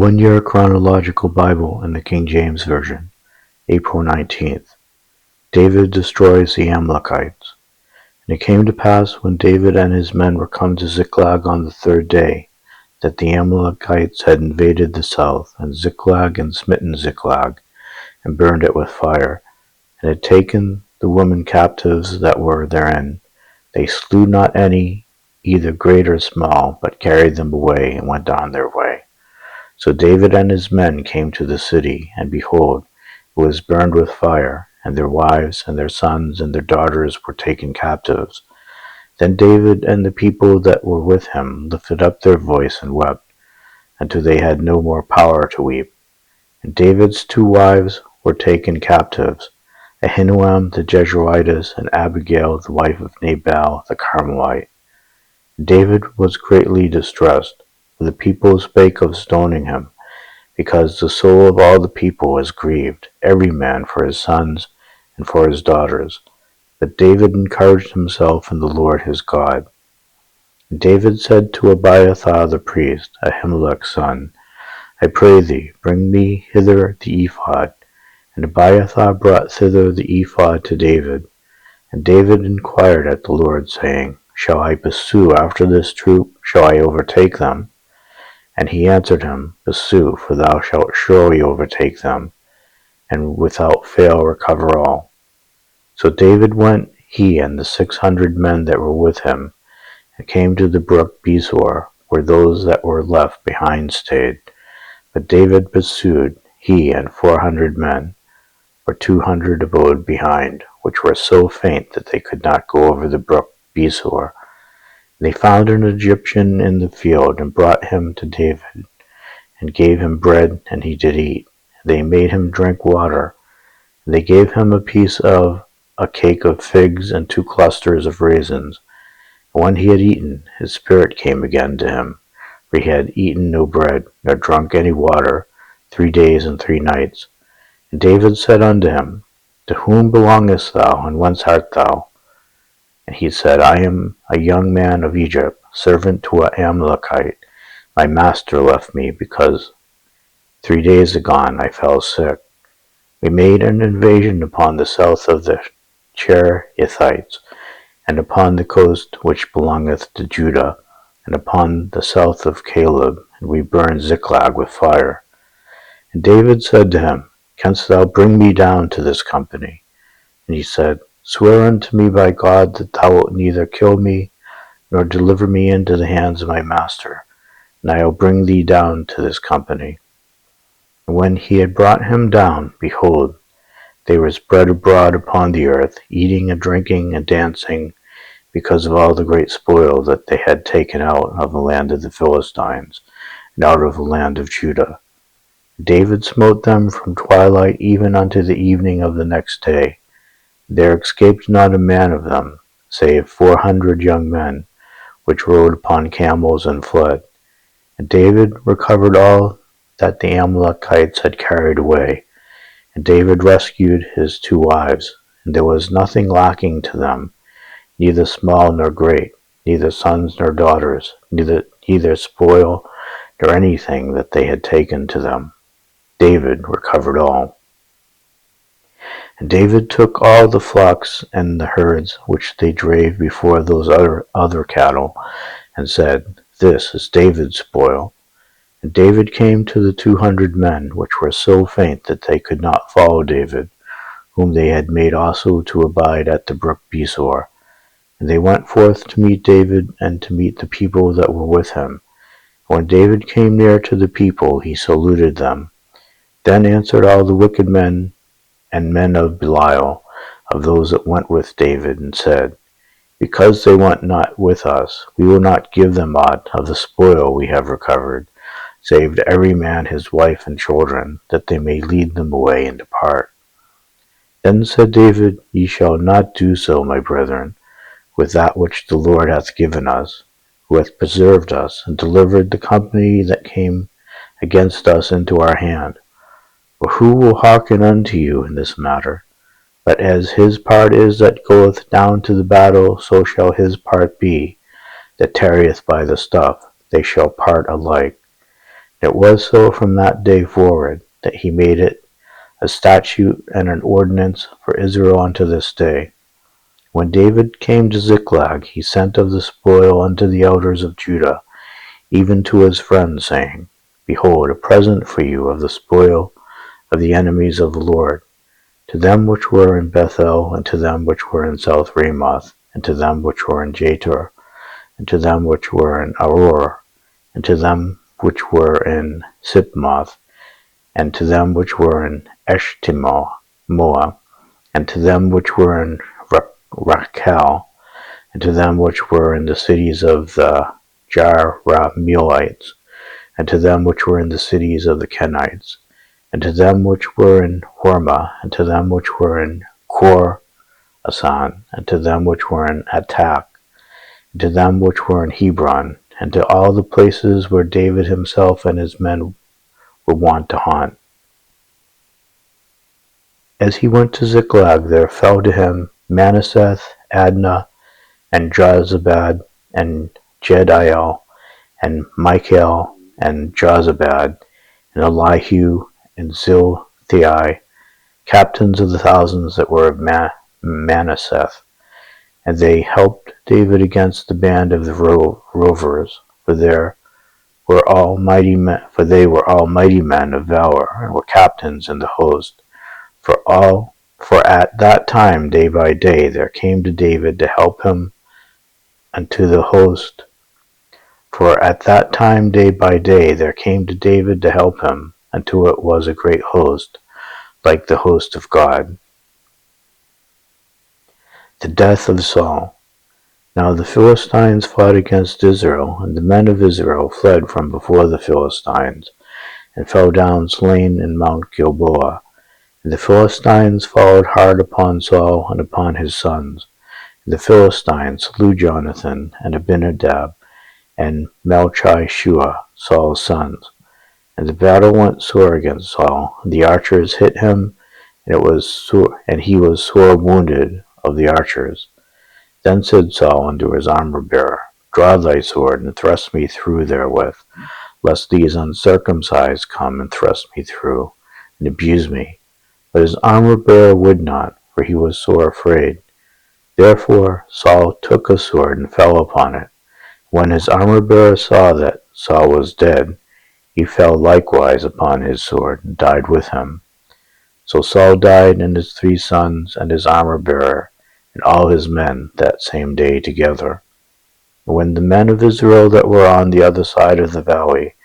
1 Year Chronological Bible in the King James Version, April 19th. David destroys the Amalekites. And it came to pass, when David and his men were come to Ziklag on the third day, that the Amalekites had invaded the south, and Ziklag, and smitten Ziklag, and burned it with fire, and had taken the women captives that were therein. They slew not any, either great or small, but carried them away, and went on their way. So David and his men came to the city, and behold, it was burned with fire, and their wives and their sons and their daughters were taken captives. Then David and the people that were with him lifted up their voice and wept, until they had no more power to weep. And David's 2 wives were taken captives, Ahinoam the Jezreelitess, and Abigail the wife of Nabal the Carmelite. David was greatly distressed, for the people spake of stoning him, because the soul of all the people was grieved, every man for his sons and for his daughters. But David encouraged himself in the Lord his God. And David said to Abiathar the priest, Ahimelech's son, I pray thee, bring me hither the ephod. And Abiathar brought thither the ephod to David. And David inquired at the Lord, saying, Shall I pursue after this troop? Shall I overtake them? And he answered him, Pursue, for thou shalt surely overtake them, and without fail recover all. So David went, he and the 600 men that were with him, and came to the brook Besor, where those that were left behind stayed. But David pursued, he and 400 men, for 200 abode behind, which were so faint that they could not go over the brook Besor. They found an Egyptian in the field, and brought him to David, and gave him bread, and he did eat. They made him drink water. They gave him a piece of a cake of figs, and 2 clusters of raisins. And when he had eaten, his spirit came again to him, for he had eaten no bread, nor drunk any water, 3 days and 3 nights. And David said unto him, To whom belongest thou, and whence art thou? And he said, I am a young man of Egypt, servant to an Amalekite. My master left me, because 3 days agone I fell sick. We made an invasion upon the south of the Cherethites, and upon the coast which belongeth to Judah, and upon the south of Caleb, and we burned Ziklag with fire. And David said to him, Canst thou bring me down to this company? And he said, Swear unto me by God that thou wilt neither kill me, nor deliver me into the hands of my master, and I will bring thee down to this company. And when he had brought him down, behold, they were spread abroad upon the earth, eating and drinking and dancing, because of all the great spoil that they had taken out of the land of the Philistines, and out of the land of Judah. David smote them from twilight even unto the evening of the next day. There escaped not a man of them, save 400 young men, which rode upon camels and fled. And David recovered all that the Amalekites had carried away. And David rescued his 2 wives, and there was nothing lacking to them, neither small nor great, neither sons nor daughters, neither spoil nor anything that they had taken to them. David recovered all. And David took all the flocks and the herds which they drave before those other cattle, and said, This is David's spoil. And David came to the 200 men, which were so faint that they could not follow David, whom they had made also to abide at the brook Besor. And they went forth to meet David, and to meet the people that were with him. And when David came near to the people, he saluted them. Then answered all the wicked men and men of Belial, of those that went with David, and said, Because they went not with us, we will not give them aught of the spoil we have recovered, save to every man his wife and children, that they may lead them away and depart. Then said David, Ye shall not do so, my brethren, with that which the Lord hath given us, who hath preserved us, and delivered the company that came against us into our hand. For who will hearken unto you in this matter? But as his part is that goeth down to the battle, so shall his part be that tarrieth by the stuff. They shall part alike. It was so from that day forward, that he made it a statute and an ordinance for Israel unto this day. When David came to Ziklag, he sent of the spoil unto the elders of Judah, even to his friends, saying, Behold, a present for you of the spoil of the enemies of the Lord, to them which were in Bethel, and to them which were in South Ramoth, and to them which were in Jatir, and to them which were in Aroer, and to them which were in Sipmoth, and to them which were in Eshtemoa, and to them which were in Rachel, and to them which were in the cities of the Jerahmeelites, and to them which were in the cities of the Kenites, and to them which were in Hormah, and to them which were in Asan, and to them which were in Atak, and to them which were in Hebron, and to all the places where David himself and his men were wont to haunt. As he went to Ziklag, there fell to him Manasseh, Adnah, and Jozabad, and Jediel, and Michael, and Jozabad, and Elihu, and Zilthai, captains of the thousands that were of Manasseh. And they helped David against the band of the rovers, for they were all mighty men of valor, and were captains in the host. For at that time, day by day, there came to David to help him unto the host. For at that time, day by day, there came to David to help him, until it was a great host, like the host of God. The death of Saul. Now the Philistines fought against Israel, and the men of Israel fled from before the Philistines, and fell down slain in Mount Gilboa. And the Philistines followed hard upon Saul and upon his sons. And the Philistines slew Jonathan, and Abinadab, and Malchi-Shua, Saul's sons. And the battle went sore against Saul, and the archers hit him, and he was sore wounded of the archers. Then said Saul unto his armor-bearer, Draw thy sword, and thrust me through therewith, lest these uncircumcised come and thrust me through, and abuse me. But his armor-bearer would not, for he was sore afraid. Therefore Saul took a sword and fell upon it. When his armor-bearer saw that Saul was dead, he fell likewise upon his sword, and died with him. So Saul died, and his 3 sons, and his armor-bearer, and all his men that same day together. When the men of Israel that were on the other side of the valley,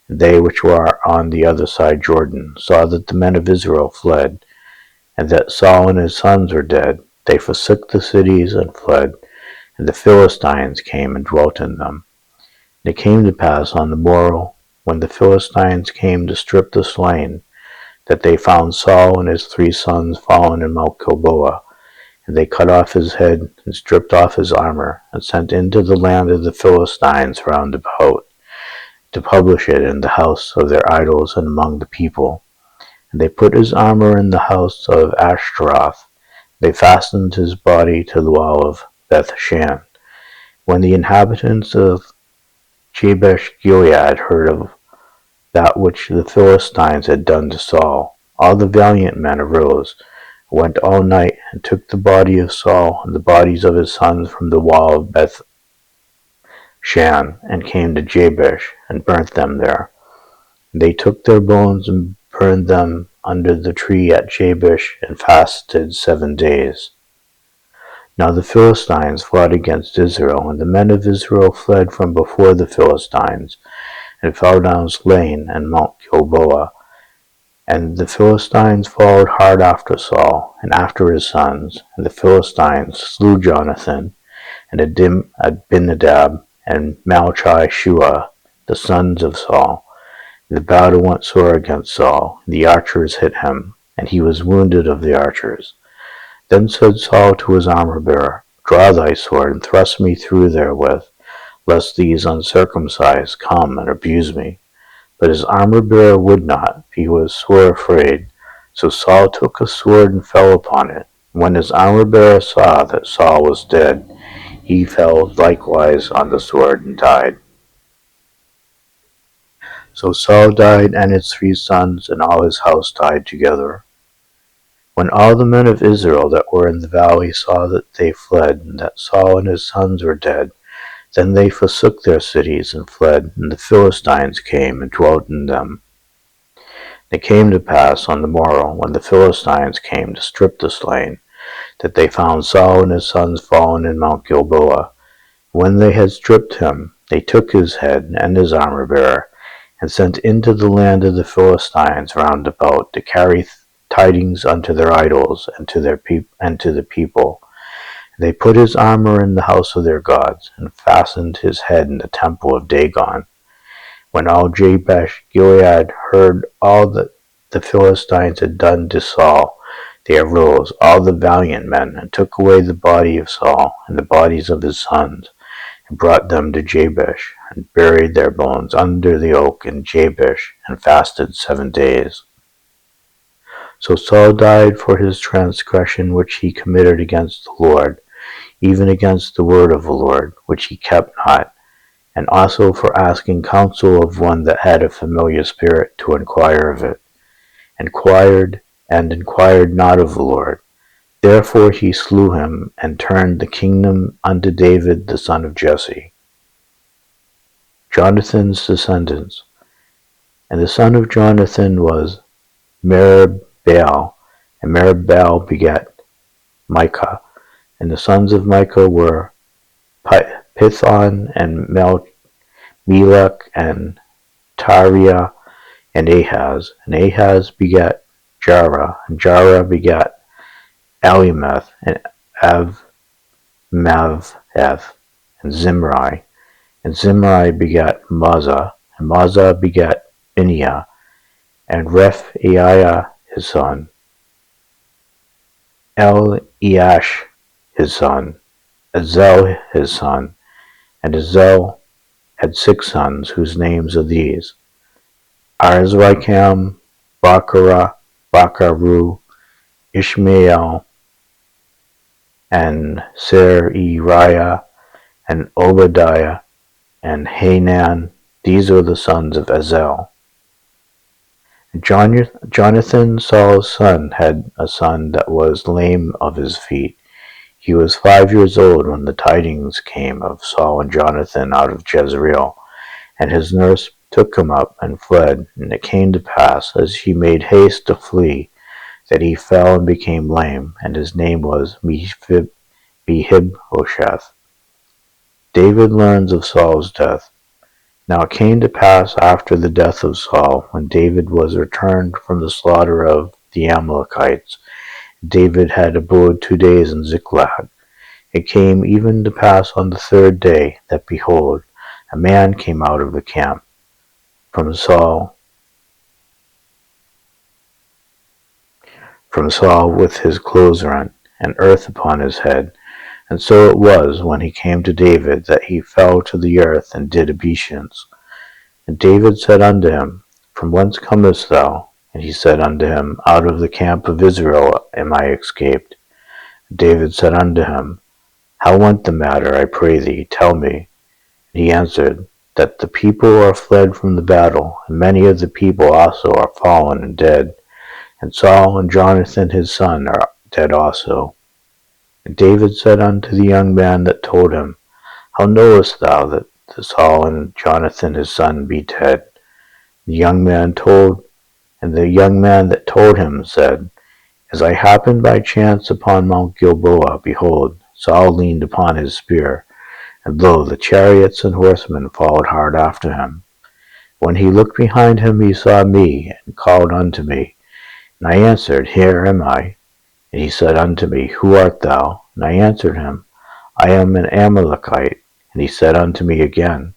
and they which were on the other side Jordan, saw that the men of Israel fled, and that Saul and his sons were dead, they forsook the cities and fled, and the Philistines came and dwelt in them. And it came to pass on the morrow, when the Philistines came to strip the slain, that they found Saul and his 3 sons fallen in Mount Gilboa. And they cut off his head, and stripped off his armor, and sent into the land of the Philistines round about, to publish it in the house of their idols and among the people. And they put his armor in the house of Ashtaroth. They fastened his body to the wall of Beth-shan. When the inhabitants of Jabesh-Gilead heard of that which the Philistines had done to Saul, all the valiant men arose, went all night, and took the body of Saul and the bodies of his sons from the wall of Beth-shan, and came to Jabesh, and burnt them there. And they took their bones and burned them under the tree at Jabesh, and fasted 7 days. Now the Philistines fought against Israel, and the men of Israel fled from before the Philistines, and fell down slain in Mount Gilboa. And the Philistines followed hard after Saul, and after his sons, and the Philistines slew Jonathan, and Abinadab, and Malchi-Shua, the sons of Saul. And the battle went sore against Saul, and the archers hit him, and he was wounded of the archers. Then said Saul to his armor-bearer, Draw thy sword, and thrust me through therewith, lest these uncircumcised come and abuse me. But his armor-bearer would not, for he was sore afraid. So Saul took a sword and fell upon it. When his armor-bearer saw that Saul was dead, he fell likewise on the sword and died. So Saul died, and his 3 sons, and all his house died together. When all the men of Israel that were in the valley saw that they fled, and that Saul and his sons were dead, then they forsook their cities and fled, and the Philistines came and dwelt in them. It came to pass on the morrow, when the Philistines came to strip the slain, that they found Saul and his sons fallen in Mount Gilboa. When they had stripped him, they took his head and his armor-bearer, and sent into the land of the Philistines round about to carry tidings unto their idols and to the people. They put his armor in the house of their gods, and fastened his head in the temple of Dagon. When all Jabesh Gilead heard all that the Philistines had done to Saul, they arose, all the valiant men, and took away the body of Saul and the bodies of his sons, and brought them to Jabesh, and buried their bones under the oak in Jabesh, and fasted 7 days. So Saul died for his transgression which he committed against the Lord, even against the word of the Lord, which he kept not, and also for asking counsel of one that had a familiar spirit to inquire of it, inquired not of the Lord. Therefore he slew him, and turned the kingdom unto David the son of Jesse. Jonathan's descendants. And the son of Jonathan was Merib-Baal, and Merib-Baal begat Micah. And the sons of Micah were Pithon, and Melech, and Tariah, and Ahaz. And Ahaz begat Jarah, and Jarah begat Alimeth, and Avmaveth, and Zimri. And Zimri begat Mazzah, and Mazzah begat Biniah, and Rephaiah his son, Eliash his son, Azel his son. And Azel had 6 sons, whose names are these: Azrikam, Bakaru, Ishmael, and Seraiah, and Obadiah, and Hanan. These are the sons of Azel. Jonathan, Saul's son, had a son that was lame of his feet. He was 5 years old when the tidings came of Saul and Jonathan out of Jezreel, and his nurse took him up and fled. And it came to pass, as he made haste to flee, that he fell and became lame, and his name was Mephibosheth. David learns of Saul's death. Now it came to pass after the death of Saul, when David was returned from the slaughter of the Amalekites, David had abode 2 days in Ziklag. It came even to pass on the 3rd day, that, behold, a man came out of the camp from Saul with his clothes rent, and earth upon his head. And so it was, when he came to David, that he fell to the earth, and did obeisance. And David said unto him, From whence comest thou? And he said unto him, Out of the camp of Israel am I escaped. And David said unto him, How went the matter, I pray thee, tell me. And he answered, That the people are fled from the battle, and many of the people also are fallen and dead. And Saul and Jonathan his son are dead also. And David said unto the young man that told him, How knowest thou that Saul and Jonathan his son be dead? The young man that told him said, As I happened by chance upon Mount Gilboa, behold, Saul leaned upon his spear, and lo, the chariots and horsemen followed hard after him. When he looked behind him, he saw me, and called unto me. And I answered, Here am I. And he said unto me, Who art thou? And I answered him, I am an Amalekite. And he said unto me again,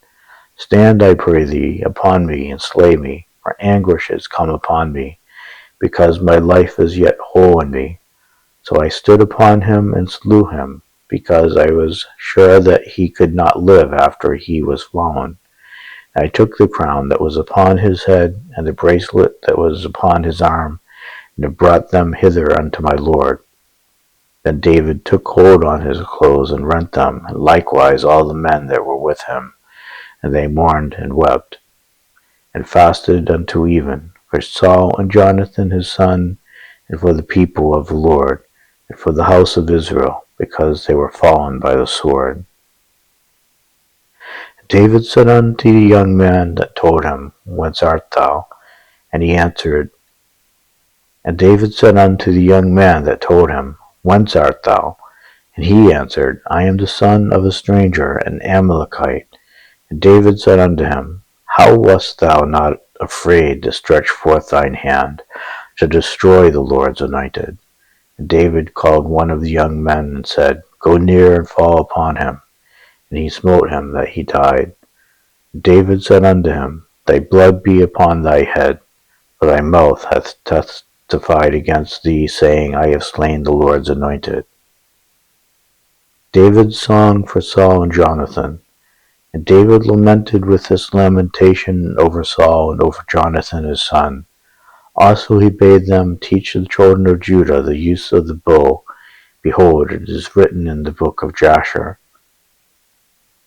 Stand, I pray thee, upon me, and slay me, for anguish is come upon me, because my life is yet whole in me. So I stood upon him and slew him, because I was sure that he could not live after he was fallen. And I took the crown that was upon his head, and the bracelet that was upon his arm, and brought them hither unto my lord. Then David took hold on his clothes and rent them, and likewise all the men that were with him, and they mourned and wept. and fasted until even, for Saul and Jonathan his son, and for the people of the Lord, and for the house of Israel, because they were fallen by the sword. David said unto the young man that told him, Whence art thou? And he answered, And David said unto the young man that told him, Whence art thou? And he answered, I am the son of a stranger, an Amalekite. And David said unto him, How wast thou not afraid to stretch forth thine hand to destroy the Lord's anointed? And David called one of the young men and said, Go near and fall upon him. And he smote him that he died. And David said unto him, Thy blood be upon thy head, for thy mouth hath testified against thee, saying, I have slain the Lord's anointed. David's song for Saul and Jonathan. And David lamented with this lamentation over Saul and over Jonathan his son. Also he bade them teach the children of Judah the use of the bow. Behold, it is written in the book of Jasher.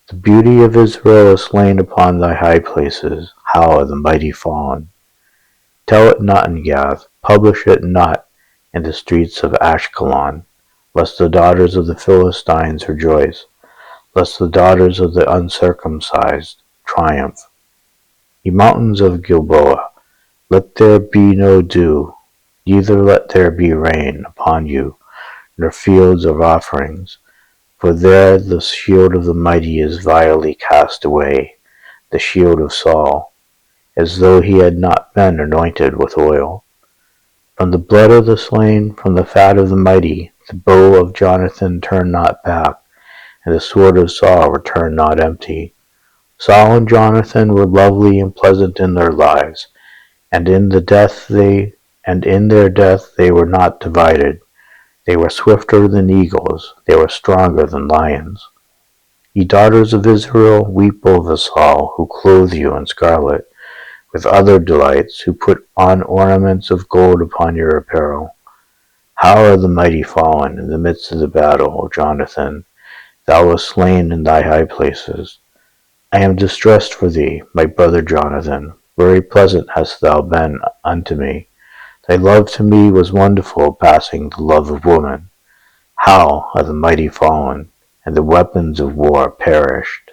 The beauty of Israel is slain upon thy high places. How are the mighty fallen! Tell it not in Gath, publish it not in the streets of Ashkelon, lest the daughters of the Philistines rejoice, lest the daughters of the uncircumcised triumph. Ye mountains of Gilboa, let there be no dew, neither let there be rain upon you, nor fields of offerings, for there the shield of the mighty is vilely cast away, the shield of Saul, as though he had not been anointed with oil. From the blood of the slain, from the fat of the mighty, the bow of Jonathan turned not back, and the sword of Saul returned not empty. Saul and Jonathan were lovely and pleasant in their lives, and in their death they were not divided. They were swifter than eagles, they were stronger than lions. Ye daughters of Israel, weep over Saul, who clothe you in scarlet, with other delights, who put on ornaments of gold upon your apparel. How are the mighty fallen in the midst of the battle, O Jonathan! Thou wast slain in thy high places. I am distressed for thee, my brother Jonathan. Very pleasant hast thou been unto me. Thy love to me was wonderful, passing the love of woman. How are the mighty fallen, and the weapons of war perished!